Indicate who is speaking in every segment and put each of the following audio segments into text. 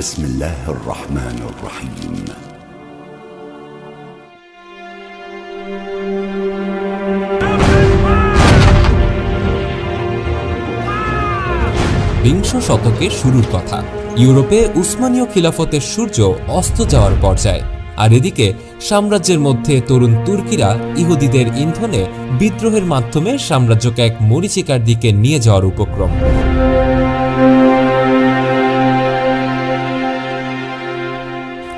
Speaker 1: بسم الله الرحمن الرحيم
Speaker 2: বিংশ শতকের শুরুর কথা। ইউরোপে উসমানীয় খিলাফতের সূর্য অস্ত যাওয়ার পর্যায়ে, আর এদিকে সাম্রাজ্যের মধ্যে তরুণ তুর্কিরা ইহুদিদের ইন্ধনে বিদ্রোহের মাধ্যমে সাম্রাজ্যকে এক মরীচিকার দিকে নিয়ে যাওয়ার উপক্রম।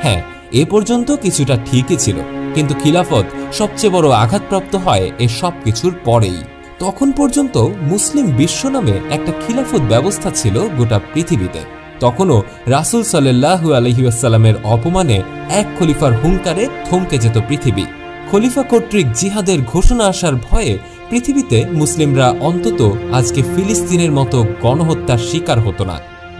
Speaker 2: হ্যাঁ, এ পর্যন্ত কিছুটা ঠিকই ছিল, কিন্তু খিলাফত সবচেয়ে বড় আঘাতপ্রাপ্ত হয় এ সব কিছুর পরেই। তখন পর্যন্ত মুসলিম বিশ্ব নামে একটা খিলাফত ব্যবস্থা ছিল গোটা পৃথিবীতে। তখনও রাসূল সাল্লাল্লাহু আলাইহি ওয়াসাল্লামের অপমানে এক খলিফার হুঙ্কারে থমকে যেত পৃথিবী। খলিফা কর্তৃক জিহাদের ঘোষণা আসার ভয়ে পৃথিবীতে মুসলিমরা অন্তত আজকে ফিলিস্তিনের মতো গণহত্যার শিকার হতো না।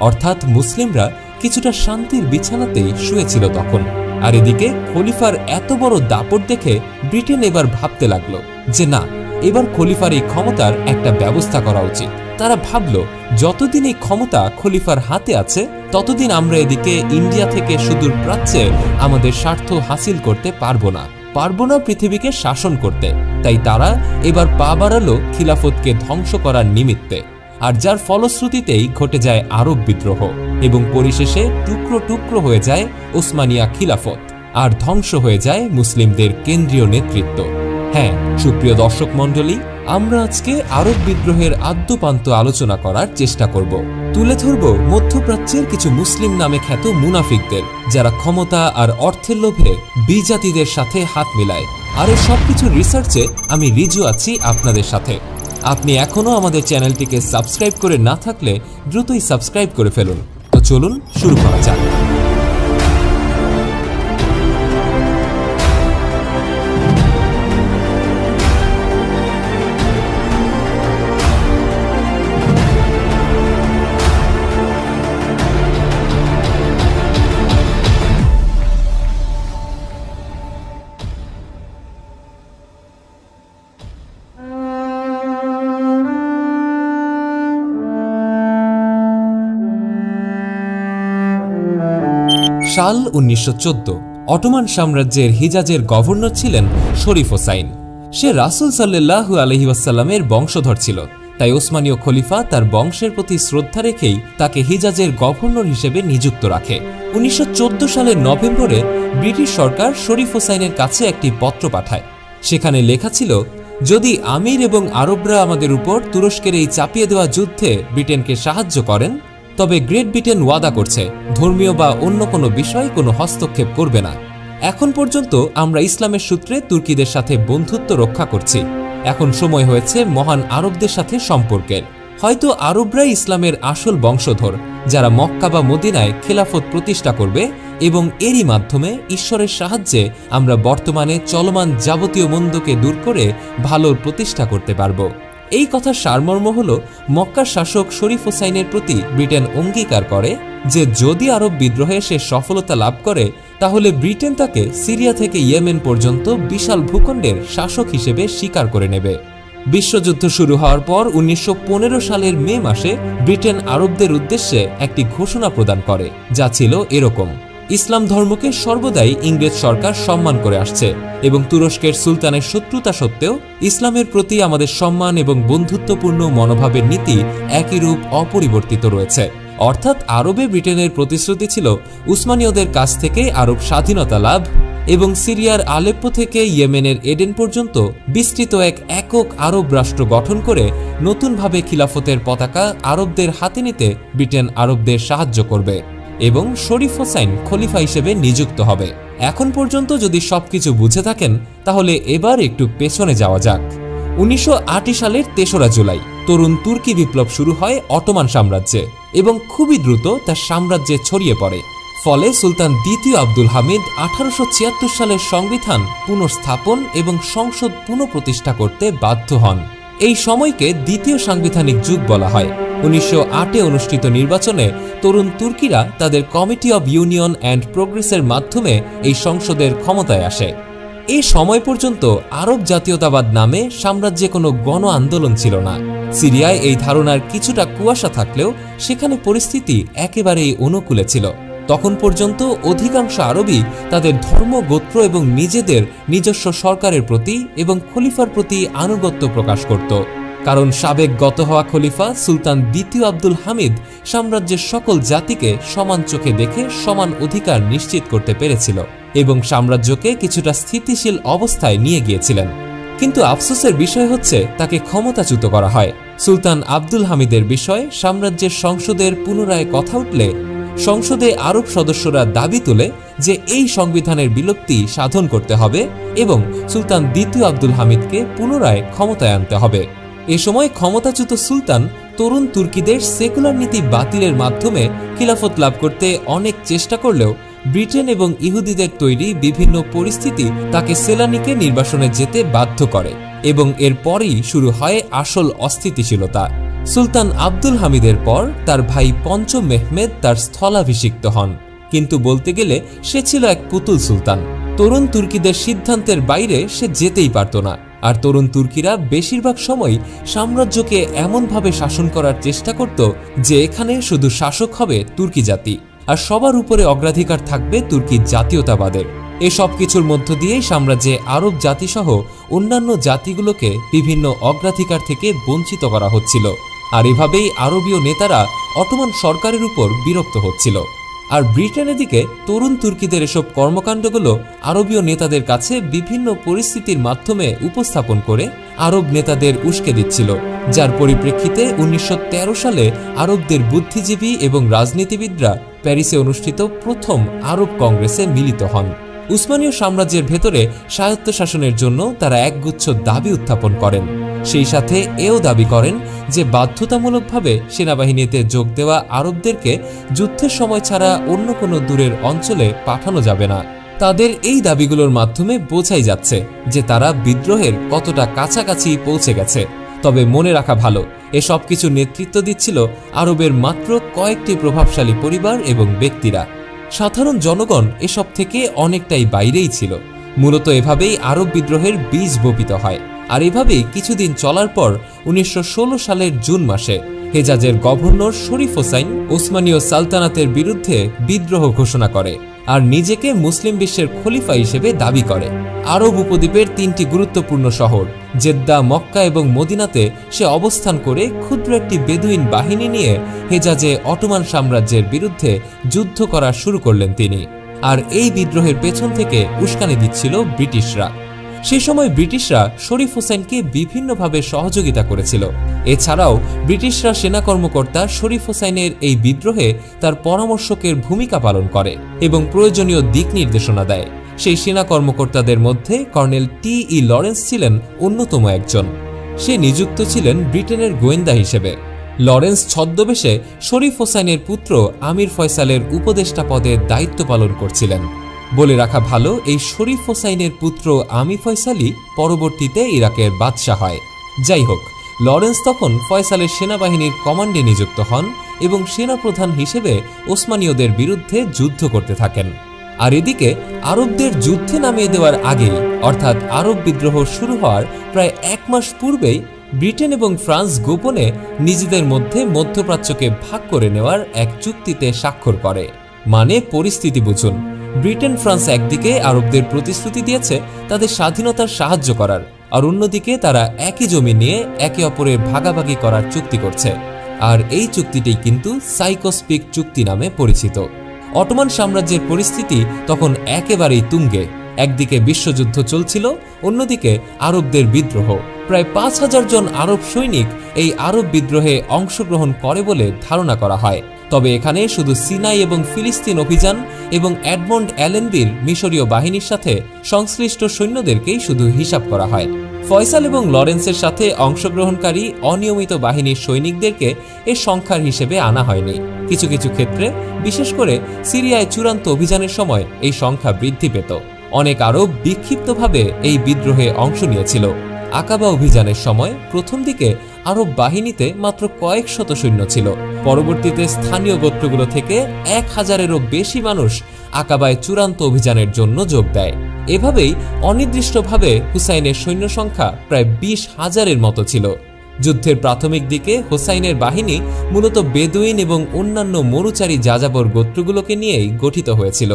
Speaker 2: অর্থাৎ মুসলিমরা কিছুটা শান্তির বিছানাতেই শুয়েছিল তখন। আর এদিকে খলিফার এত বড় দাপট দেখে ব্রিটেন এবার ভাবতে লাগলো যে না, এবার খলিফার এই ক্ষমতার একটা ব্যবস্থা করা উচিত। তারা ভাবল, যতদিন এই ক্ষমতা খলিফার হাতে আছে ততদিন আমরা এদিকে ইন্ডিয়া থেকে সুদূর প্রাচ্যে আমাদের স্বার্থ হাসিল করতে পারবো না পৃথিবীকে শাসন করতে। তাই তারা এবার পা বাড়ালো খিলাফতকে ধ্বংস করার নিমিত্তে। আর যার ফলশ্রুতিতেই ঘটে যায় আরব বিদ্রোহ এবং পরিশেষে টুকরো টুকরো হয়ে যায় ওসমানিয়া খিলাফত, আর ধ্বংস হয়ে যায় মুসলিমদের কেন্দ্রীয় নেতৃত্ব। হ্যাঁ সুপ্রিয় দর্শক মণ্ডলী, আমরা আজকে আরব বিদ্রোহের আদ্যপান্ত আলোচনা করার চেষ্টা করব। তুলে ধরব মধ্যপ্রাচ্যের কিছু মুসলিম নামে খ্যাত মুনাফিকদের, যারা ক্ষমতা আর অর্থের লোভে বিজাতিদের সাথে হাত মিলায়। আর এই সবকিছু রিসার্চে আমি রিজু আছি আপনাদের সাথে। আপনি এখনো আমাদের চ্যানেলটিকে সাবস্ক্রাইব করে না থাকলে দ্রুতই সাবস্ক্রাইব করে ফেলুন। তো চলুন শুরু করা যাক। সাল 1914। অটোমান সাম্রাজ্যের হিজাজের গভর্নর ছিলেন শরীফ হোসাইন। সে রাসূল সাল্লাল্লাহু আলাইহি ওয়াসাল্লামের বংশধর ছিল, তাই ওসমানীয় খলিফা তার বংশের প্রতি শ্রদ্ধা রেখেই তাকে হিজাজের গভর্নর হিসেবে নিযুক্ত রাখে। 1914 সালের নভেম্বরে ব্রিটিশ সরকার শরীফ হোসাইনের কাছে একটি পত্র পাঠায়। সেখানে লেখা ছিল, যদি আমির এবং আরবরা আমাদের উপর তুরস্কের এই চাপিয়ে দেওয়া যুদ্ধে ব্রিটেনকে সাহায্য করেন, তবে গ্রেট ব্রিটেন ওয়াদা করছে ধর্মীয় বা অন্য কোনো বিষয়ে কোনো হস্তক্ষেপ করবে না। এখন পর্যন্ত আমরা ইসলামের সূত্রে তুর্কিদের সাথে বন্ধুত্ব রক্ষা করছি। এখন সময় হয়েছে মহান আরবদের সাথে সম্পর্কের। হয়তো আরবরাই ইসলামের আসল বংশধর, যারা মক্কা বা মদিনায় খেলাফত প্রতিষ্ঠা করবে, এবং এরই মাধ্যমে ঈশ্বরের সাহায্যে আমরা বর্তমানে চলমান যাবতীয় মন্দকে দূর করে ভালোর প্রতিষ্ঠা করতে পারব। এই কথার সারমর্ম হল, মক্কার শাসক শরীফ হোসাইনের প্রতি ব্রিটেন অঙ্গীকার করে যে যদি আরব বিদ্রোহে সে সফলতা লাভ করে, তাহলে ব্রিটেন তাকে সিরিয়া থেকে ইয়েমেন পর্যন্ত বিশাল ভূখণ্ডের শাসক হিসেবে স্বীকার করে নেবে। বিশ্বযুদ্ধ শুরু হওয়ার পর 1915 সালের মে মাসে ব্রিটেন আরবদের উদ্দেশ্যে একটি ঘোষণা প্রদান করে, যা ছিল এরকম: ইসলাম ধর্মকে সর্বদাই ইংরেজ সরকার সম্মান করে আসছে এবং তুরস্কের সুলতানের শত্রুতা সত্ত্বেও ইসলামের প্রতি আমাদের সম্মান এবং বন্ধুত্বপূর্ণ মনোভাবের নীতি একই রূপ অপরিবর্তিত রয়েছে। অর্থাৎ আরবে ব্রিটেনের প্রতিশ্রুতি ছিল উসমানীয়দের কাছ থেকে আরব স্বাধীনতা লাভ এবং সিরিয়ার আলেপ্পো থেকে ইয়েমেনের এডেন পর্যন্ত বিস্তৃত এক একক আরব রাষ্ট্র গঠন করে নতুনভাবে খিলাফতের পতাকা আরবদের হাতে নিতে ব্রিটেন আরবদের সাহায্য করবে এবং শরীফ হোসাইন খলিফা হিসেবে নিযুক্ত হবে। এখন পর্যন্ত যদি সবকিছু বুঝে থাকেন, তাহলে এবার একটু পেছনে যাওয়া যাক। 1908 সালের 3রা জুলাই তরুণ তুর্কি বিপ্লব শুরু হয় অটোমান সাম্রাজ্যে এবং খুবই দ্রুত তার সাম্রাজ্যে ছড়িয়ে পড়ে। ফলে সুলতান দ্বিতীয় আব্দুল হামিদ 1876 সালের সংবিধান পুনঃস্থাপন এবং সংসদ পুনঃপ্রতিষ্ঠা করতে বাধ্য হন। এই সময়কে দ্বিতীয় সাংবিধানিক যুগ বলা হয়। 1908-এ অনুষ্ঠিত নির্বাচনে তরুণ তুর্কিরা তাদের কমিটি অব ইউনিয়ন অ্যান্ড প্রোগ্রেসের মাধ্যমে এই সংসদের ক্ষমতায় আসে। এই সময় পর্যন্ত আরব জাতীয়তাবাদ নামে সাম্রাজ্যে কোনো গণ আন্দোলন ছিল না। সিরিয়ায় এই ধারণার কিছুটা কুয়াশা থাকলেও সেখানে পরিস্থিতি একেবারেই অনুকূলে ছিল। তখন পর্যন্ত অধিকাংশ আরবই তাদের ধর্ম, গোত্র এবং নিজেদের নিজস্ব সরকারের প্রতি এবং খলিফার প্রতি আনুগত্য প্রকাশ করত, কারণ সাবেক গত হওয়া খলিফা সুলতান দ্বিতীয় আব্দুল হামিদ সাম্রাজ্যের সকল জাতিকে সমান চোখে দেখে সমান অধিকার নিশ্চিত করতে পেরেছিল এবং সাম্রাজ্যকে কিছুটা স্থিতিশীল অবস্থায় নিয়ে গিয়েছিলেন। কিন্তু আফসোসের বিষয় হচ্ছে তাকে ক্ষমতাচ্যুত করা হয়। সুলতান আব্দুল হামিদের বিষয়ে সাম্রাজ্যের সংসদের পুনরায় কথা উঠলে সংসদে আরব সদস্যরা দাবি তুলে যে এই সংবিধানের বিলুপ্তি সাধন করতে হবে এবং সুলতান দ্বিতীয় আব্দুল হামিদকে পুনরায় ক্ষমতায় আনতে হবে। এ সময় ক্ষমতাচ্যুত সুলতান তরুণ তুর্কিদের সেকুলার নীতি বাতিলের মাধ্যমে খিলাফত লাভ করতে অনেক চেষ্টা করলেও ব্রিটেন এবং ইহুদিদের তৈরি বিভিন্ন পরিস্থিতি তাকে সেলানিকে নির্বাসনে যেতে বাধ্য করে এবং এরপরই শুরু হয় আসল অস্থিতিশীলতা। সুলতান আব্দুল হামিদের পর তার ভাই পঞ্চম মেহমেদ তার স্থলাভিষিক্ত হন, কিন্তু বলতে গেলে সে ছিল এক পুতুল সুলতান। তরুণ তুর্কিদের সিদ্ধান্তের বাইরে সে যেতেই পারত না, আর তরুণ তুর্কিরা বেশিরভাগ সময় সাম্রাজ্যকে এমনভাবে শাসন করার চেষ্টা করত যে এখানে শুধু শাসক হবে তুর্কি জাতি, আর সবার উপরে অগ্রাধিকার থাকবে তুর্কি জাতীয়তাবাদের। এসব কিছুর মধ্য দিয়েই সাম্রাজ্যে আরব জাতিসহ অন্যান্য জাতিগুলোকে বিভিন্ন অগ্রাধিকার থেকে বঞ্চিত করা হচ্ছিল, আর এভাবেই আরবীয় নেতারা অটোমান সরকারের উপর বিরক্ত হচ্ছিল। আর ব্রিটেনের দিকে তরুণ তুর্কিদের এসব কর্মকাণ্ডগুলো আরবীয় নেতাদের কাছে বিভিন্ন পরিস্থিতির মাধ্যমে উপস্থাপন করে আরব নেতাদের উস্কে দিচ্ছিল, যার পরিপ্রেক্ষিতে 1913 সালে আরবদের বুদ্ধিজীবী এবং রাজনীতিবিদরা প্যারিসে অনুষ্ঠিত প্রথম আরব কংগ্রেসে মিলিত হন। উসমানীয় সাম্রাজ্যের ভেতরে স্বায়ত্তশাসনের জন্য তারা একগুচ্ছ দাবি উত্থাপন করেন। সেই সাথে এও দাবি করেন যে বাধ্যতামূলকভাবে সেনাবাহিনীতে যোগ দেওয়া আরবদেরকে যুদ্ধের সময় ছাড়া অন্য কোনো দূরের অঞ্চলে পাঠানো যাবে না। তাদের এই দাবিগুলোর মাধ্যমে বোঝাই যাচ্ছে যে তারা বিদ্রোহের কতটা কাছাকাছি পৌঁছে গেছে। তবে মনে রাখা ভালো, এসব কিছু নেতৃত্ব দিচ্ছিল আরবের মাত্র কয়েকটি প্রভাবশালী পরিবার এবং ব্যক্তিরা। সাধারণ জনগণ এসব থেকে অনেকটাই বাইরেই ছিল। মূলত এভাবেই আরব বিদ্রোহের বীজ বপিত হয়। আর এভাবেই কিছুদিন চলার পর 1916 সালের জুন মাসে হেজাজের গভর্নর শরীফ হোসাইন ওসমানীয় সালতানাতের বিরুদ্ধে বিদ্রোহ ঘোষণা করে আর নিজেকে মুসলিম বিশ্বের খলিফা হিসেবে দাবি করে। আরব উপদ্বীপের 3টি গুরুত্বপূর্ণ শহর জেদ্দা, মক্কা এবং মদিনাতে সে অবস্থান করে ক্ষুদ্র একটি বেদুইন বাহিনী নিয়ে হেজাজে অটোমান সাম্রাজ্যের বিরুদ্ধে যুদ্ধ করা শুরু করলেন তিনি। আর এই বিদ্রোহের পেছন থেকে উস্কানি দিচ্ছিল ব্রিটিশরা। সেই সময় ব্রিটিশরা শরীফ হোসাইনকে বিভিন্নভাবে সহযোগিতা করেছিল। এছাড়াও ব্রিটিশরা সেনা কর্মকর্তা শরীফ হোসাইনের এই বিদ্রোহে তার পরামর্শকের ভূমিকা পালন করে এবং প্রয়োজনীয় দিক নির্দেশনা দেয়। সেই সেনা কর্মকর্তাদের মধ্যে কর্নেল টি.ই. লরেন্স ছিলেন অন্যতম একজন। সে নিযুক্ত ছিলেন ব্রিটেনের গোয়েন্দা হিসেবে। লরেন্স ছদ্মবেশে শরীফ হোসাইনের পুত্র আমির ফয়সালের উপদেষ্টা পদে দায়িত্ব পালন করছিলেন। বলে রাখা ভালো, এই শরীফ হোসাইনের পুত্র আমির ফয়সালই পরবর্তীতে ইরাকের বাদশাহ হয়। যাই হোক, লরেন্স তখন ফয়সালের সেনাবাহিনীর কমান্ডে নিযুক্ত হন এবং সেনাপ্রধান হিসেবে ওসমানীয়দের বিরুদ্ধে যুদ্ধ করতে থাকেন। আর এদিকে আরবদের যুদ্ধে নামিয়ে দেওয়ার আগেই, অর্থাৎ আরব বিদ্রোহ শুরু হওয়ার প্রায় 1 মাস পূর্বেই ব্রিটেন এবং ফ্রান্স গোপনে নিজেদের মধ্যে মধ্যপ্রাচ্যকে ভাগ করে নেওয়ার এক চুক্তিতে স্বাক্ষর করে। মানে পরিস্থিতি বুঝুন, ব্রিটেন ফ্রান্স একদিকে আরবদের প্রতিশ্রুতি দিয়েছে তাদের স্বাধীনতার সাহায্য করার, আর অন্যদিকে তারা একই জমি নিয়ে একে অপরের ভাগাভাগি করার চুক্তি করছে। আর এই চুক্তিটি কিন্তু সাইকস-পিক চুক্তি নামে পরিচিত। অটোমান সাম্রাজ্যের পরিস্থিতি তখন একেবারেই তুঙ্গে। একদিকে বিশ্বযুদ্ধ চলছিল, অন্যদিকে আরবদের বিদ্রোহ। প্রায় 5000 জন আরব সৈনিক এই আরব বিদ্রোহে অংশগ্রহণ করে বলে ধারণা করা হয়। তবে এখানে শুধু সিনাই এবং ফিলিস্তিন অভিযান এবং এডমন্ড অ্যালেনবির মিশরীয় বাহিনীর সাথে সংশ্লিষ্ট সৈন্যদেরকেই শুধু হিসাব করা হয়। ফয়সাল এবং লরেন্সের সাথে অংশগ্রহণকারী অনিয়মিত বাহিনীর সৈনিকদেরকে এর সংখ্যার হিসেবে আনা হয়নি। কিছু কিছু ক্ষেত্রে, বিশেষ করে সিরিয়ায় চূড়ান্ত অভিযানের সময় এই সংখ্যা বৃদ্ধি পেত। অনেক আরব বিক্ষিপ্তভাবে এই বিদ্রোহে অংশ নিয়েছিল। আকাবা অভিযানের সময় প্রথম দিকে আরব বাহিনীতে মাত্র কয়েক শত সৈন্য ছিল। পরবর্তীতে স্থানীয় গোত্রগুলো থেকে 1000-এরও বেশি মানুষ আকাবায় চূড়ান্ত অভিযানের জন্য যোগ দেয়। এভাবেই অনির্দিষ্টভাবে হুসাইনের সৈন্য সংখ্যা প্রায় 20,000-এর মতো ছিল। যুদ্ধের প্রাথমিক দিকে হোসাইনের বাহিনী মূলত বেদুইন এবং অন্যান্য মরুচারী যাযাবর গোত্রগুলোকে নিয়েই গঠিত হয়েছিল।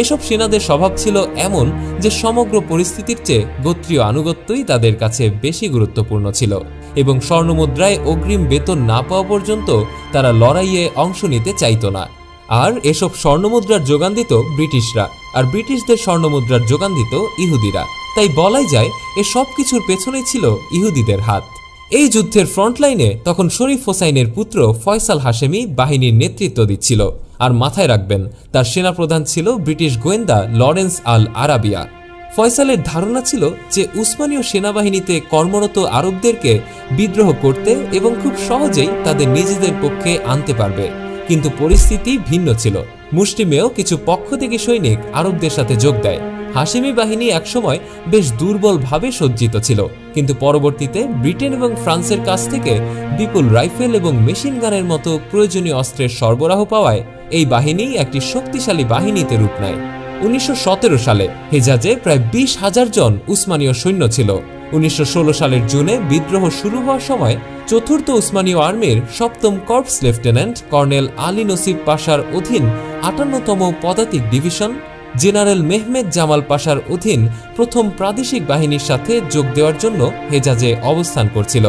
Speaker 2: এসব সেনাদের স্বভাব ছিল এমন যে সমগ্র পরিস্থিতির চেয়ে গোত্রীয় আনুগত্যই তাদের কাছে বেশি গুরুত্বপূর্ণ ছিল এবং স্বর্ণমুদ্রায় অগ্রিম বেতন না পাওয়া পর্যন্ত তারা লড়াইয়ে অংশ নিতে চাইত না। আর এসব স্বর্ণমুদ্রার যোগান দিত ব্রিটিশরা, আর ব্রিটিশদের স্বর্ণমুদ্রার যোগান দিত ইহুদিরা। তাই বলাই যায় এ সব কিছুর পেছনেই ছিল ইহুদিদের হাত। এই যুদ্ধের ফ্রন্টলাইনে তখন শরীফ হোসাইনের পুত্র ফয়সাল হাশেমি বাহিনীর নেতৃত্ব দিচ্ছিল। আর মাথায় রাখবেন, তার সেনাপ্রধান ছিল ব্রিটিশ গোয়েন্দা লরেন্স আল আরাবিয়া। ফয়সালের ধারণা ছিল যে উসমানীয় সেনাবাহিনীতে কর্মরত আরবদেরকে বিদ্রোহ করতে এবং খুব সহজেই তাদের নিজেদের পক্ষে আনতে পারবে। কিন্তু পরিস্থিতি ভিন্ন ছিল। মুষ্টিমেয় কিছু পক্ষত্যাগী সৈনিক আরবদের সাথে যোগ দেয়। হাশেমি বাহিনী একসময় বেশ দুর্বলভাবে সজ্জিত ছিল, কিন্তু পরবর্তীতে ব্রিটেন এবং ফ্রান্সের কাছ থেকে বিপুল রাইফেল এবং মেশিন গানের মতো প্রয়োজনীয় অস্ত্রের সরবরাহ পাওয়ায় এই বাহিনী একটি শক্তিশালী বাহিনীতে রূপ নেয়। 1917 সালে হেজাজে প্রায় 20,000 জন উসমানীয় সৈন্য ছিল। 1916 সালের জুনে বিদ্রোহ শুরু হওয়ার সময় চতুর্থ উসমানীয় আর্মির 7ম কর্পস লেফটেন্যান্ট কর্নেল আলী নসিব পাশার অধীন 58তম পদাতিক ডিভিশন জেনারেল মেহমেদ জামাল পাশার অধীন প্রথম প্রাদেশিক বাহিনীর সাথে যোগ দেওয়ার জন্য হেজাজে অবস্থান করছিল।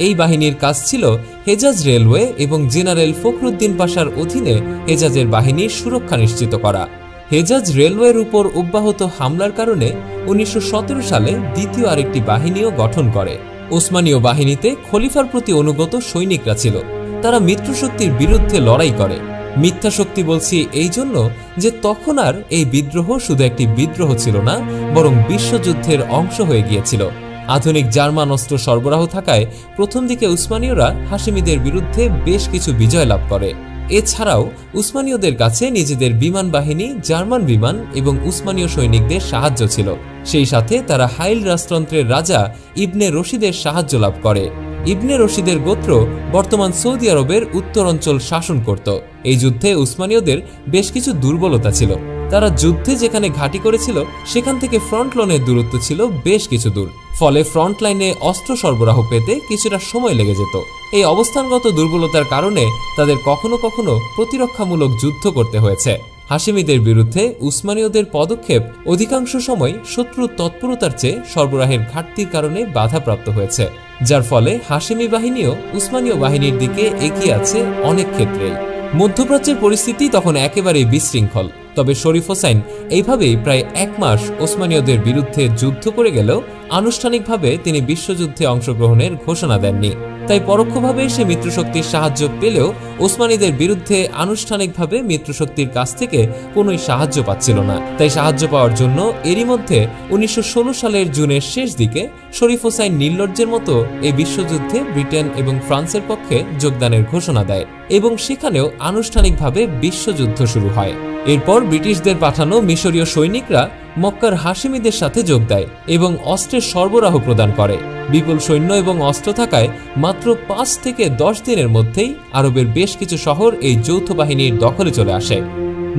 Speaker 2: এই বাহিনীর কাজ ছিল হেজাজ রেলওয়ে এবং জেনারেল ফখরুদ্দিন পাশার অধীনে হেজাজের বাহিনীর সুরক্ষা নিশ্চিত করা। হেজাজ রেলওয়ের উপর অব্যাহত হামলার কারণে 1917 সালে দ্বিতীয় আরেকটি বাহিনীও গঠন করে। ওসমানীয় বাহিনীতে খলিফার প্রতি অনুগত সৈনিকরা ছিল। তারা মিত্রশক্তির বিরুদ্ধে লড়াই করে। মিথ্যা শক্তি বলছি এই জন্য যে তখন আর এই বিদ্রোহ শুধু একটি বিদ্রোহ ছিল না, বরং বিশ্বযুদ্ধের অংশ হয়ে গিয়েছিল। আধুনিক জার্মান অস্ত্র সরবরাহ থাকায় প্রথম দিকে উসমানীয়রা হাশেমিদের বিরুদ্ধে বেশ কিছু বিজয় লাভ করে। এছাড়াও উসমানীয়দের কাছে নিজেদের বিমান বাহিনী, জার্মান বিমান এবং উসমানীয় সৈনিকদের সাহায্য ছিল। সেই সাথে তারা হাইল রাজতন্ত্রের রাজা ইবনে রশিদের সাহায্য লাভ করে। ইবনে রশিদের গোত্র বর্তমান সৌদি আরবের উত্তর অঞ্চল শাসন করত। এই যুদ্ধে উসমানীয়দের বেশ কিছু দুর্বলতা ছিল। তারা যুদ্ধে যেখানে ঘাঁটি করেছিল সেখান থেকে ফ্রন্ট লাইনের দূরত্ব ছিল বেশ কিছু দূর, ফলে ফ্রন্ট লাইনে অস্ত্র সরবরাহ পেতে কিছুটা সময় লেগে যেত। এই অবস্থানগত দুর্বলতার কারণে তাদের কখনো কখনো প্রতিরক্ষামূলক যুদ্ধ করতে হয়েছে। হাশেমিদের বিরুদ্ধে উসমানীয়দের পদক্ষেপ অধিকাংশ সময় শত্রুর তৎপরতার চেয়ে সরবরাহের ঘাটতির কারণে বাধাপ্রাপ্ত হয়েছে, যার ফলে হাশেমি বাহিনীও উসমানীয় বাহিনীর দিকে এগিয়ে আছে অনেক ক্ষেত্রেই। মধ্যপ্রাচ্যের পরিস্থিতি তখন একেবারেই বিশৃঙ্খল। তবে শরীফ হোসাইন এইভাবেই প্রায় 1 মাস ওসমানীয়দের বিরুদ্ধে যুদ্ধ করে গেলেও আনুষ্ঠানিকভাবে তিনি বিশ্বযুদ্ধে অংশগ্রহণের ঘোষণা দেননি। তাই পরোক্ষভাবে সে মিত্রশক্তির সাহায্য পেলেও ওসমানীদের বিরুদ্ধে আনুষ্ঠানিকভাবে মিত্রশক্তির কাছ থেকে কোনোই সাহায্য পাচ্ছিল না। তাই সাহায্য পাওয়ার জন্য এরই মধ্যে 1916 সালের জুনের শেষ দিকে শরীফ হোসাইন নির্লজ্জের মতো এই বিশ্বযুদ্ধে ব্রিটেন এবং ফ্রান্সের পক্ষে যোগদানের ঘোষণা দেয় এবং সেখানেও আনুষ্ঠানিকভাবে বিশ্বযুদ্ধ শুরু হয়। এরপর ব্রিটিশদের পাঠানো মিশরীয় সৈনিকরা মক্কার হাশেমিদের সাথে যোগ দেয় এবং অস্ত্রের সরবরাহ প্রদান করে। বিপুল সৈন্য এবং অস্ত্র থাকায় মাত্র 5 থেকে 10 দিনের মধ্যেই আরবের বেশ কিছু শহর এই যৌথ বাহিনীর দখলে চলে আসে।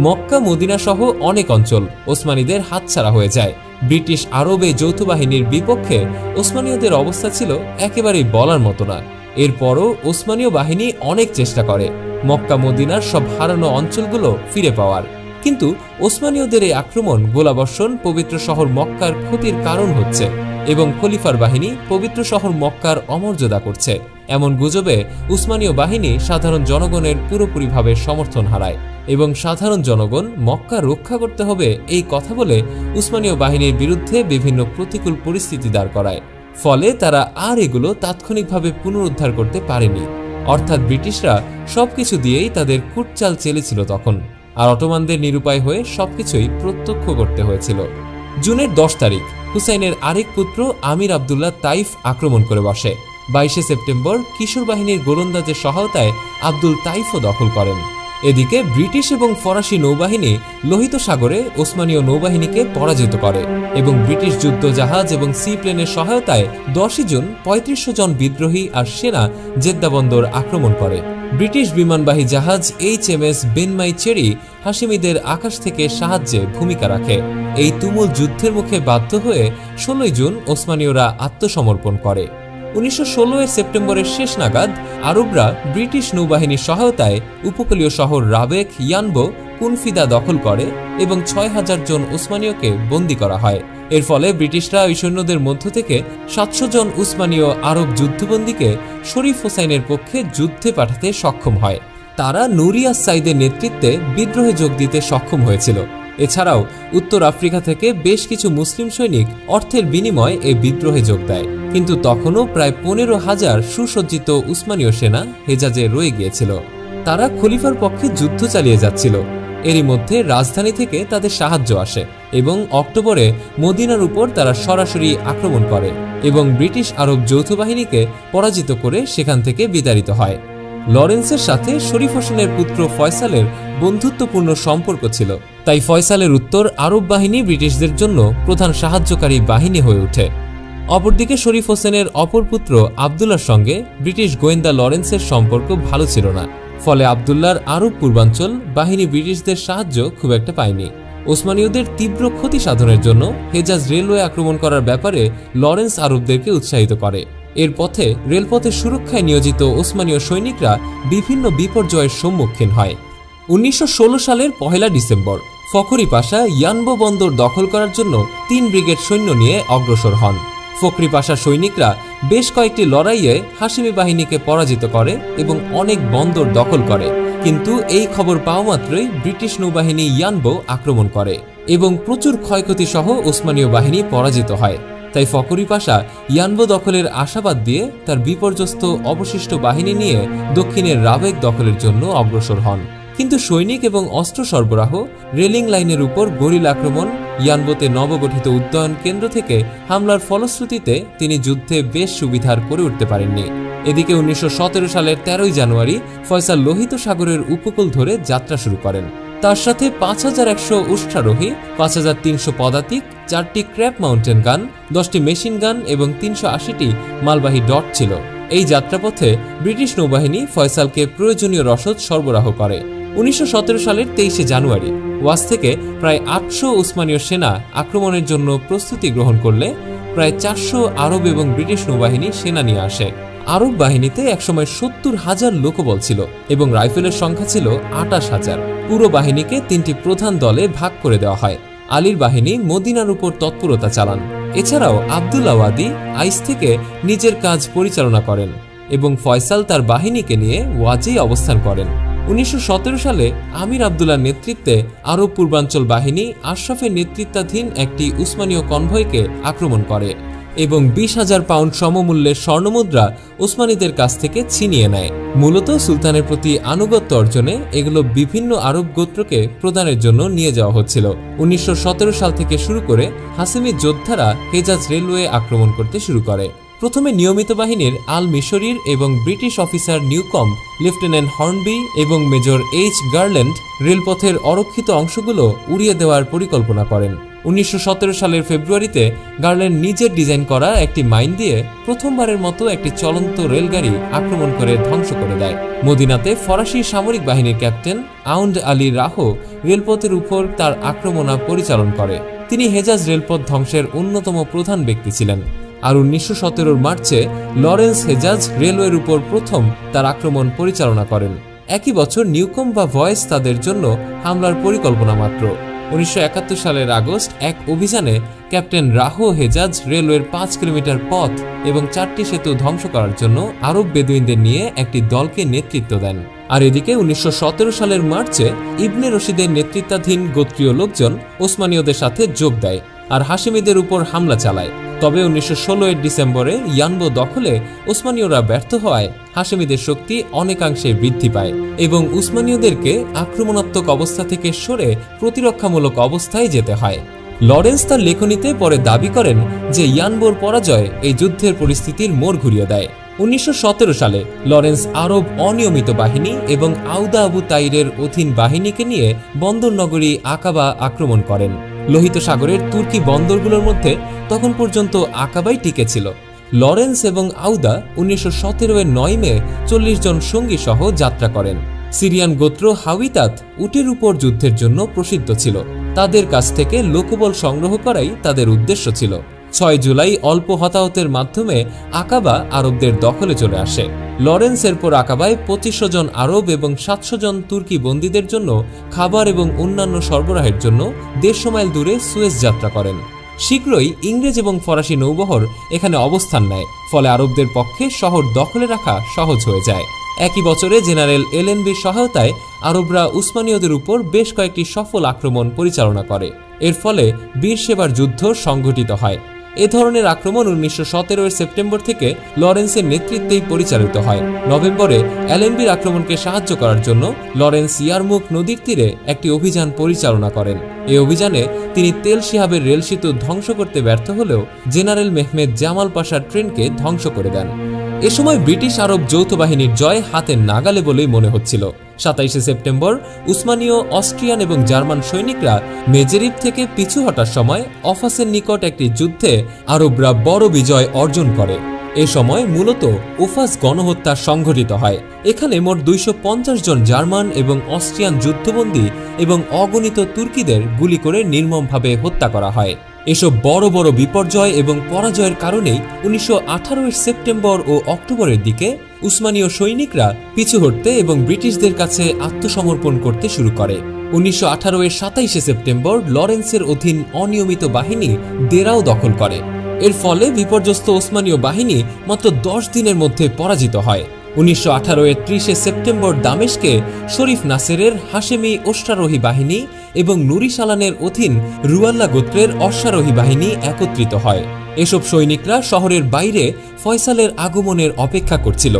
Speaker 2: মক্কা, মদিনা সহ অনেক অঞ্চল ওসমানীদের হাতছাড়া হয়ে যায়। ব্রিটিশ আরব এই যৌথ বাহিনীর বিপক্ষে ওসমানীয়দের অবস্থা ছিল একেবারেই বলার মতো না। এরপরও ওসমানীয় বাহিনী অনেক চেষ্টা করে মক্কা, মদিনার সব হারানো অঞ্চলগুলো ফিরে পাওয়ার, কিন্তু ওসমানীয়দের এই আক্রমণ, গোলাবর্ষণ পবিত্র শহর মক্কার ক্ষতির কারণ হচ্ছে এবং খলিফার বাহিনী পবিত্র শহর মক্কার অমর্যাদা করছে এমন গুজবে উসমানীয় বাহিনী সাধারণ জনগণের পুরোপুরিভাবে সমর্থন হারায় এবং সাধারণ জনগণ মক্কা রক্ষা করতে হবে এই কথা বলে উসমানীয় বাহিনীর বিরুদ্ধে বিভিন্ন প্রতিকূল পরিস্থিতি দাঁড় করায়। ফলে তারা আর এগুলো তাৎক্ষণিকভাবে পুনরুদ্ধার করতে পারেনি। অর্থাৎ ব্রিটিশরা সবকিছু দিয়েই তাদের কুটচাল চেলেছিল তখন, আর অটোমানদের নিরুপায় হয়ে সবকিছুই প্রত্যক্ষ করতে হয়েছিল। জুনের 10 তারিখ হুসাইনের আরেক পুত্র আমির আবদুল্লাহ তাইফ আক্রমণ করে বসে। 22 সেপ্টেম্বর কিশোর বাহিনীর গোলন্দাজের সহায়তায় আব্দুল তাইফও দখল করেন। এদিকে ব্রিটিশ এবং ফরাসি নৌবাহিনী লোহিত সাগরে ওসমানীয় নৌবাহিনীকে পরাজিত করে এবং ব্রিটিশ যুদ্ধ জাহাজ এবং সি প্লেনের সহায়তায় 10 জুন 3500 জন বিদ্রোহী আর সেনা জেদ্দা বন্দর আক্রমণ করে। ব্রিটিশ বিমানবাহী জাহাজ HMS বেনমাই চেরি হাশেমিদের আকাশ থেকে সাহায্যে ভূমিকা রাখে। এই তুমুল যুদ্ধের মুখে বাধ্য হয়ে 16 জুন ওসমানীয়রা আত্মসমর্পণ করে। 1916 সেপ্টেম্বরের শেষ নাগাদ আরবরা ব্রিটিশ নৌবাহিনীর সহায়তায় উপকূলীয় শহর রাবেক, ইয়ানবো, কুনফিদা দখল করে এবং 6000 জন উসমানীয়কে বন্দী করা হয়। এর ফলে ব্রিটিশরা ওই সৈন্যদের মধ্য থেকে 700 জন উসমানীয় আরব যুদ্ধবন্দীকে শরীফ হোসাইনের পক্ষে যুদ্ধে পাঠাতে সক্ষম হয়। তারা নুরিয়া সাইদের নেতৃত্বে বিদ্রোহে যোগ দিতে সক্ষম হয়েছিল। এছাড়াও উত্তর আফ্রিকা থেকে বেশ কিছু মুসলিম সৈনিক অর্থের বিনিময়ে এই বিদ্রোহে যোগ দেয়, কিন্তু তখনও প্রায় 15,000 সুসজ্জিত উসমানীয় সেনা হেজাজে রয়ে গিয়েছিল। তারা খলিফার পক্ষে যুদ্ধ চালিয়ে যাচ্ছিল। এরই মধ্যে রাজধানী থেকে তাদের সাহায্য আসে এবং অক্টোবরে মদিনার উপর তারা সরাসরি আক্রমণ করে এবং ব্রিটিশ আরব যৌথ বাহিনীকে পরাজিত করে সেখান থেকে বিতাড়িত হয়। লরেন্সের সাথে শরীফ হোসেনের পুত্র ফয়সালের বন্ধুত্বপূর্ণ সম্পর্ক ছিল, তাই ফয়সালের উত্তর আরব বাহিনী ব্রিটিশদের জন্য প্রধান সাহায্যকারী বাহিনী হয়ে ওঠে। অপরদিকে শরীফ হোসেনের অপর পুত্র আবদুল্লার সঙ্গে ব্রিটিশ গোয়েন্দা লরেন্সের সম্পর্ক ভালো ছিল না, ফলে আবদুল্লার আরব পূর্বাঞ্চল বাহিনী ব্রিটিশদের সাহায্য খুব একটা পায়নি। ওসমানীয়দের তীব্র ক্ষতি সাধনের জন্য হেজাজ রেলওয়ে আক্রমণ করার ব্যাপারে লরেন্স আরবদেরকে উৎসাহিত করে। এর পথে রেলপথের সুরক্ষায় নিয়োজিত ওসমানীয় সৈনিকরা বিভিন্ন বিপর্যয়ের সম্মুখীন হয়। 1916 সালের 1 ডিসেম্বর ফখরি পাশা ইয়ানবো বন্দর দখল করার জন্য 3 ব্রিগেড সৈন্য নিয়ে অগ্রসর হন। ফখরি পাশা সৈনিকরা বেশ কয়েকটি লড়াইয়ে হাশিমি বাহিনীকে পরাজিত করে এবং অনেক বন্দর দখল করে, কিন্তু এই খবর পাওয়া মাত্রই ব্রিটিশ নৌবাহিনী ইয়ানবো আক্রমণ করে এবং প্রচুর ক্ষয়ক্ষতি সহ ওসমানীয় বাহিনী পরাজিত হয়। তাই ফখরি পাশা ইয়ানবো দখলের আশাবাদ দিয়ে তার বিপর্যস্ত অবশিষ্ট বাহিনী নিয়ে দক্ষিণের রাবেক দখলের জন্য অগ্রসর হন, কিন্তু সৈনিক এবং অস্ত্র সরবরাহ, রেলিং লাইনের উপর গরিলা আক্রমণ, ইয়ানবোতে নবগঠিত উদ্যয়ন কেন্দ্র থেকে হামলার ফলশ্রুতিতে তিনি যুদ্ধে বেশ সুবিধার করে উঠতে পারেননি। এদিকে 1917 সালের 13 জানুয়ারি ফয়সাল লোহিত সাগরের উপকূল ধরে যাত্রা শুরু করেন। তার সাথে 5100 উষ্ট্রারোহী, 5300 পদাতিক, 4টি ক্র্যাপ মাউন্টেন গান, 10টি মেশিন গান এবং 380টি মালবাহী ডট ছিল। এই যাত্রাপথে ব্রিটিশ নৌবাহিনী ফয়সালকে প্রয়োজনীয় রসদ সরবরাহ করে। 1917 সালের 23 জানুয়ারি ওয়াজ থেকে প্রায় 800 উসমানীয় সেনা আক্রমণের জন্য প্রস্তুতি গ্রহণ করলে প্রায় 400 আরব এবং ব্রিটিশ নৌবাহিনী সেনা নিয়ে আসে। আরব বাহিনীতে একসময় 70,000 লোকবল ছিল এবং রাইফেলের সংখ্যা ছিল 28,000। পুরো বাহিনীকে 3টি প্রধান দলে ভাগ করে দেওয়া হয়। আলীর বাহিনী মদিনার উপর তৎপরতা চালান। এছাড়াও আবদুল্লাহ ওয়াদি আইস থেকে নিজের কাজ পরিচালনা করেন এবং ফয়সাল তার বাহিনীকে নিয়ে ওয়াজেই অবস্থান করেন। 1917 সালে আমির আবদুল্লাহর নেতৃত্বে আরব পূর্বাঞ্চল বাহিনী আশরাফের নেতৃত্বাধীন একটি উসমানীয় কনভয়কে আক্রমণ করে এবং 20,000 পাউন্ড সমমূল্যের স্বর্ণমুদ্রা ওসমানীদের কাছ থেকে ছিনিয়ে নেয়। মূলত সুলতানের প্রতি আনুগত্য অর্জনে এগুলো বিভিন্ন আরব গোত্রকে প্রদানের জন্য নিয়ে যাওয়া হচ্ছিল। 1917 সাল থেকে শুরু করে হাসিমি যোদ্ধারা হেজাজ রেলওয়ে আক্রমণ করতে শুরু করে। প্রথমে নিয়মিত বাহিনীর আল মিশরির এবং ব্রিটিশ অফিসার নিউকম্ব, লেফটেন্যান্ট হর্নবি এবং মেজর এইচ গার্ল্যান্ড রেলপথের অরক্ষিত অংশগুলো উড়িয়ে দেওয়ার পরিকল্পনা করেন। 1917 সালের ফেব্রুয়ারিতে গার্ল্যান্ড নিজের ডিজাইন করা একটি মাইন দিয়ে প্রথমবারের মতো একটি চলন্ত রেলগাড়ি আক্রমণ করে ধ্বংস করে দেয়। মদিনাতে ফরাসি সামরিক বাহিনীর ক্যাপ্টেন আউন্ড আলী রাহো রেলপথের উপর তার আক্রমণ পরিচালনা করে। তিনি হেজাজ রেলপথ ধ্বংসের অন্যতম প্রধান ব্যক্তি ছিলেন। আর 1917 মার্চে লরেন্স হেজাজ রেলওয়ের উপর প্রথম তার আক্রমণ পরিচালনা করেন। একই বছর নিউকম্ব বা ভয়েস তাদের জন্য হামলার পরিকল্পনা মাত্র। 1971 সালের আগস্ট এক অভিযানে ক্যাপ্টেন রাহো হেজাজ রেলওয়ের 5 কিলোমিটার পথ এবং 4টি সেতু ধ্বংস করার জন্য আরব বেদুইনদের নিয়ে একটি দলকে নেতৃত্ব দেন। আর এদিকে 1917 সালের মার্চে ইবনে রশিদের নেতৃত্বাধীন গোত্রীয় লোকজন ওসমানীয়দের সাথে যোগ দেয় আর হাশিমিদের উপর হামলা চালায়। তবে 1916 ডিসেম্বরে ইয়ানবো দখলে ওসমানীয়রা ব্যর্থ হওয়ায় হাশিমিদের শক্তি অনেকাংশে বৃদ্ধি পায় এবং উসমানীয়দেরকে আক্রমণাত্মক অবস্থা থেকে সরে প্রতিরক্ষামূলক অবস্থায় যেতে হয়। লরেন্স তার লেখনীতে পরে দাবি করেন যে ইয়ানবোর পরাজয় এই যুদ্ধের পরিস্থিতির মোড় ঘুরিয়ে দেয়। 1917 সালে লরেন্স আরব অনিয়মিত বাহিনী এবং আউদা আবু তাইরের অধীন বাহিনীকে নিয়ে বন্দর নগরী আকাবা আক্রমণ করেন। লোহিত সাগরের তুর্কি বন্দরগুলোর মধ্যে তখন পর্যন্ত আকাবাই টিকে ছিল। লরেন্স এবং আউদা 1917 এর 9 মে 40 জন সঙ্গী সহ যাত্রা করেন। সিরিয়ান গোত্র হাউইতাত উটের উপর যুদ্ধের জন্য প্রসিদ্ধ ছিল। তাদের কাছ থেকে লোকবল সংগ্রহ করাই তাদের উদ্দেশ্য ছিল। 6 জুলাই অল্প হতাহতের মাধ্যমে আকাবা আরবদের দখলে চলে আসে। লরেন্স এরপর আকাবায় 2500 জন আরব এবং 700 জন তুর্কি বন্দীদের জন্য খাবার এবং অন্যান্য সরবরাহের জন্য 150 মাইল দূরে সুয়েজ যাত্রা করেন। শীঘ্রই ইংরেজ এবং ফরাসি নৌবহর এখানে অবস্থান নেয়, ফলে আরবদের পক্ষে শহর দখলে রাখা সহজ হয়ে যায়। একই বছরে জেনারেল এলএনবির সহায়তায় আরবরা উসমানীয়দের উপর বেশ কয়েকটি সফল আক্রমণ পরিচালনা করে। এর ফলে বীরসেবার যুদ্ধ সংঘটিত হয়। এ ধরনের আক্রমণ 1917 সেপ্টেম্বর থেকে লরেন্সের নেতৃত্বেই পরিচালিত হয়। নভেম্বরে এলএনবির আক্রমণকে সাহায্য করার জন্য লরেন্স ইয়ারমুক নদীর তীরে একটি অভিযান পরিচালনা করেন। এই অভিযানে তিনি তেল শিহাবের রেলসেতু ধ্বংস করতে ব্যর্থ হলেও জেনারেল মেহমেদ জামাল পাশার ট্রেনকে ধ্বংস করে দেন। এ সময় ব্রিটিশ আরব যৌথ বাহিনীর জয় হাতের নাগালে বলেই মনে হচ্ছিল। 27 সেপ্টেম্বর উসমানীয়, অস্ট্রিয়ান এবং জার্মান সৈনিকরা মেজেরিব থেকে পিছু হটার সময় অফাসের নিকট একটি যুদ্ধে আরবরা বড় বিজয় অর্জন করে। এ সময় মূলত ওফাস গণহত্যা সংঘটিত হয়। এখানে মোট 250 জন জার্মান এবং অস্ট্রিয়ান যুদ্ধবন্দী এবং অগণিত তুর্কিদের গুলি করে নির্মমভাবে হত্যা করা হয়। এসব বড় বড় বিপর্যয় এবং পরাজয়ের কারণেই 1918 সেপ্টেম্বর ও অক্টোবরের দিকে উসমানীয় সৈনিকরা পিছু হটতে এবং ব্রিটিশদের কাছে আত্মসমর্পণ করতে শুরু করে। 1918 27 সেপ্টেম্বর লরেন্সের অধীন অনিয়মিত বাহিনী দেরাও দখল করে। এর ফলে বিপর্যস্ত ওসমানীয় বাহিনী মাত্র 10 দিনের মধ্যে পরাজিত হয়। 1918 30 সেপ্টেম্বর দামেস্কে শরীফ নাসেরের হাশেমি অশ্বারোহী বাহিনী এবং নুরি সালানের অধীন রুয়াল্লা গোত্রের অশ্বারোহী বাহিনী একত্রিত হয়। এসব সৈনিকরা শহরের বাইরে ফয়সালের আগমনের অপেক্ষা করছিল।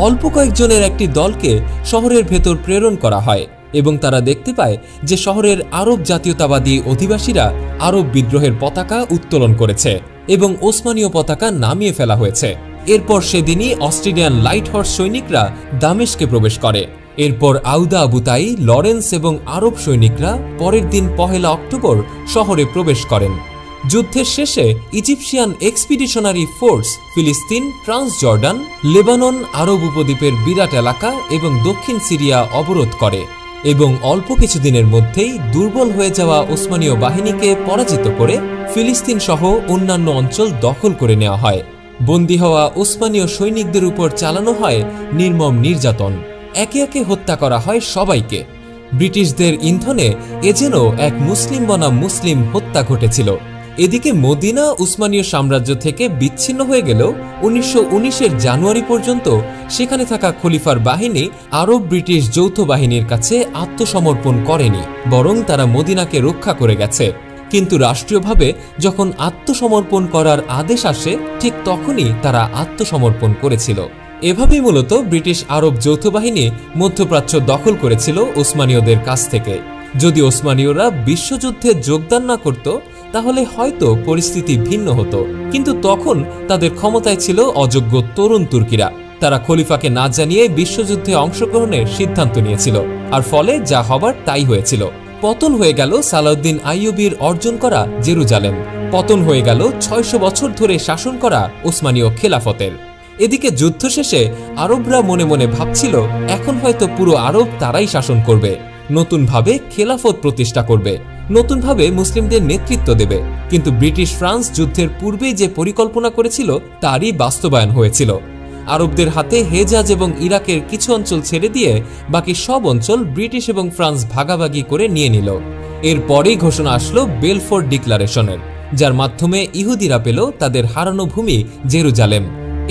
Speaker 2: অল্প কয়েকজনের একটি দলকে শহরের ভেতর প্রেরণ করা হয় এবং তারা দেখতে পায় যে শহরের আরব জাতীয়তাবাদী অধিবাসীরা আরব বিদ্রোহের পতাকা উত্তোলন করেছে এবং ওসমানীয় পতাকা নামিয়ে ফেলা হয়েছে। এরপর সেদিনই অস্ট্রেলিয়ান লাইট হর্স সৈনিকরা দামেস্কে প্রবেশ করে। এরপর আউদা আবুতাই, লরেন্স এবং আরব সৈনিকরা পরের দিন 1 অক্টোবর শহরে প্রবেশ করেন। যুদ্ধের শেষে ইজিপশিয়ান এক্সপিডিশনারি ফোর্স ফিলিস্তিন, ট্রান্সজর্ডান, লেবানন, আরব উপদ্বীপের বিরাট এলাকা এবং দক্ষিণ সিরিয়া অবরোধ করে এবং অল্প কিছুদিনের মধ্যেই দুর্বল হয়ে যাওয়া ওসমানীয় বাহিনীকে পরাজিত করে ফিলিস্তিন সহ অন্যান্য অঞ্চল দখল করে নেওয়া হয়। বন্দী হওয়া ওসমানীয় সৈনিকদের উপর চালানো হয় নির্মম নির্যাতন। একে একে হত্যা করা হয় সবাইকে। ব্রিটিশদের ইন্ধনে এ যেন এক মুসলিম বনাম মুসলিম হত্যা ঘটেছিল। এদিকে মদিনা উসমানীয় সাম্রাজ্য থেকে বিচ্ছিন্ন হয়ে গেলেও 1919 জানুয়ারি পর্যন্ত সেখানে থাকা খলিফার বাহিনী আরব ব্রিটিশ যৌথ বাহিনীর কাছে আত্মসমর্পণ করেনি, বরং তারা মদিনাকে রক্ষা করে গেছে। কিন্তু রাষ্ট্রীয়ভাবে যখন আত্মসমর্পণ করার আদেশ আসে ঠিক তখনই তারা আত্মসমর্পণ করেছিল। এভাবেই মূলত ব্রিটিশ আরব যৌথ বাহিনী মধ্যপ্রাচ্য দখল করেছিল ওসমানীয়দের কাছ থেকে। যদি ওসমানীয়রা বিশ্বযুদ্ধে যোগদান না করত তাহলে হয়তো পরিস্থিতি ভিন্ন হতো, কিন্তু তখন তাদের ক্ষমতায় ছিল অযোগ্য তরুণ তুর্কিরা। তারা খলিফাকে না জানিয়ে বিশ্বযুদ্ধে অংশগ্রহণের সিদ্ধান্ত নিয়েছিল, আর ফলে যা হবার তাই হয়েছিল। পতন হয়ে গেল সালাউদ্দিন আইয়ুবীর অর্জন করা জেরুজালেম, পতন হয়ে গেল 600 বছর ধরে শাসন করা ওসমানীয় খেলাফতের। এদিকে যুদ্ধ শেষে আরবরা মনে মনে ভাবছিল এখন হয়তো পুরো আরব তারাই শাসন করবে, নতুনভাবে খেলাফত প্রতিষ্ঠা করবে, নতুনভাবে মুসলিমদের নেতৃত্ব দেবে। কিন্তু ব্রিটিশ ফ্রান্স যুদ্ধের পূর্বেই যে পরিকল্পনা করেছিল তারই বাস্তবায়ন হয়েছিল। আরবদের হাতে হেজাজ এবং ইরাকের কিছু অঞ্চল ছেড়ে দিয়ে বাকি সব অঞ্চল ব্রিটিশ এবং ফ্রান্স ভাগাভাগি করে নিয়ে নিল। এরপরেই ঘোষণা আসলো বেলফোর্ট ডিক্লারেশনের, যার মাধ্যমে ইহুদিরা পেল তাদের হারানো ভূমি জেরুজালেম।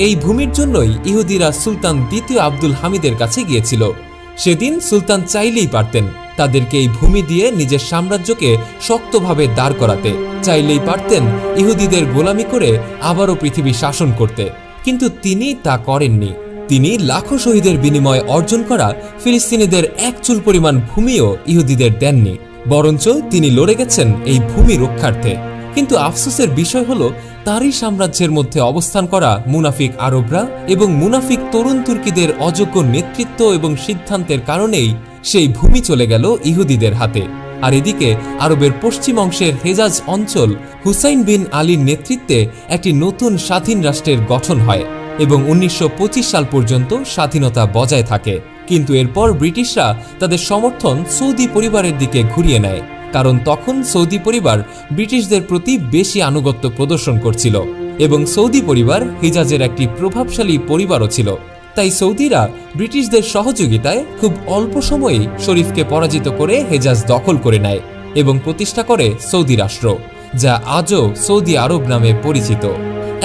Speaker 2: এই ভূমির জন্যই ইহুদিরা সুলতান দ্বিতীয় আব্দুল হামিদের কাছে গিয়েছিল। সেদিন সুলতান চাইলেই পারতেন তাদেরকে এই ভূমি দিয়ে নিজের সাম্রাজ্যকে শক্তভাবে দাঁড় করাতে, চাইলেই পারতেন ইহুদিদের গোলামি করে আবারও পৃথিবী শাসন করতে, কিন্তু তিনি তা করেননি। তিনি লাখো শহীদের বিনিময়ে অর্জন করা ফিলিস্তিনিদের এক চুল পরিমাণ ভূমিও ইহুদিদের দেননি, বরঞ্চ তিনি লড়ে গেছেন এই ভূমি রক্ষার্থে। কিন্তু আফসোসের বিষয় হলো তারই সাম্রাজ্যের মধ্যে অবস্থান করা মুনাফিক আরবরা এবং মুনাফিক তরুণ তুর্কিদের অযোগ্য নেতৃত্ব এবং সিদ্ধান্তের কারণেই সেই ভূমি চলে গেল ইহুদিদের হাতে। আর এদিকে আরবের পশ্চিম অংশের হেজাজ অঞ্চল হুসাইন বিন আলীর নেতৃত্বে একটি নতুন স্বাধীন রাষ্ট্রের গঠন হয় এবং 1925 সাল পর্যন্ত স্বাধীনতা বজায় থাকে। কিন্তু এরপর ব্রিটিশরা তাদের সমর্থন সৌদি পরিবারের দিকে ঘুরিয়ে নেয়। কারণ তখন সৌদি পরিবার ব্রিটিশদের প্রতি বেশি আনুগত্য প্রদর্শন করছিল এবং সৌদি পরিবার হিজাজের একটি প্রভাবশালী পরিবারও ছিল। তাই সৌদিরা ব্রিটিশদের সহযোগিতায় খুব অল্প সময়েই শরীফকে পরাজিত করে হেজাজ দখল করে নেয় এবং প্রতিষ্ঠা করে সৌদি রাষ্ট্র, যা আজও সৌদি আরব নামে পরিচিত।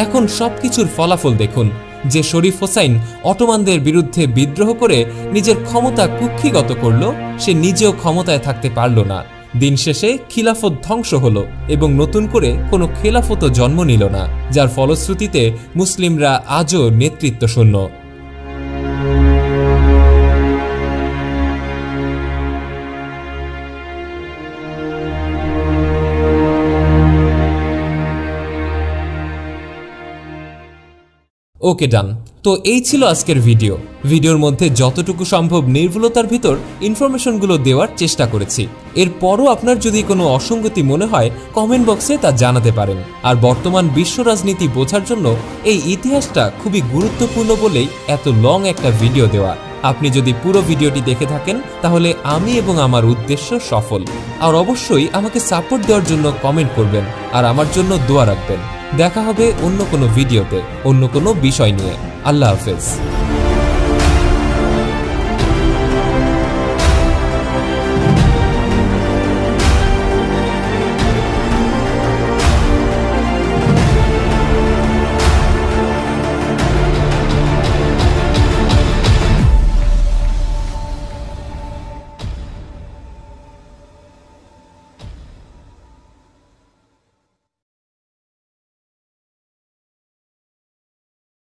Speaker 2: এখন সবকিছুর ফলাফল দেখুন, যে শরীফ হোসাইন অটোমানদের বিরুদ্ধে বিদ্রোহ করে নিজের ক্ষমতা কুক্ষিগত করল, সে নিজেও ক্ষমতায় থাকতে পারল না। দিন শেষে খিলাফত ধ্বংস হলো এবং নতুন করে কোনো খেলাফতও জন্ম নিল না, যার ফলশ্রুতিতে মুসলিমরা আজও নেতৃত্ব শূন্য। ওকে ডান। তো এই ছিল আজকের ভিডিওর মধ্যে যতটুকু সম্ভব নির্ভুলতার ভিতর ইনফরমেশনগুলো দেওয়ার চেষ্টা করেছি। এরপরও আপনার যদি কোনো অসঙ্গতি মনে হয় কমেন্ট বক্সে তা জানাতে পারেন। আর বর্তমান বিশ্ব রাজনীতি বোঝার জন্য এই ইতিহাসটা খুবই গুরুত্বপূর্ণ বলেই এত লং একটা ভিডিও দেওয়া। আপনি যদি পুরো ভিডিওটি দেখে থাকেন তাহলে আমি এবং আমার উদ্দেশ্য সফল। আর অবশ্যই আমাকে সাপোর্ট দেওয়ার জন্য কমেন্ট করবেন আর আমার জন্য দোয়া রাখবেন। দেখা হবে অন্য কোনো ভিডিওতে অন্য কোনো বিষয় নিয়ে। আল্লাহ হাফেজ।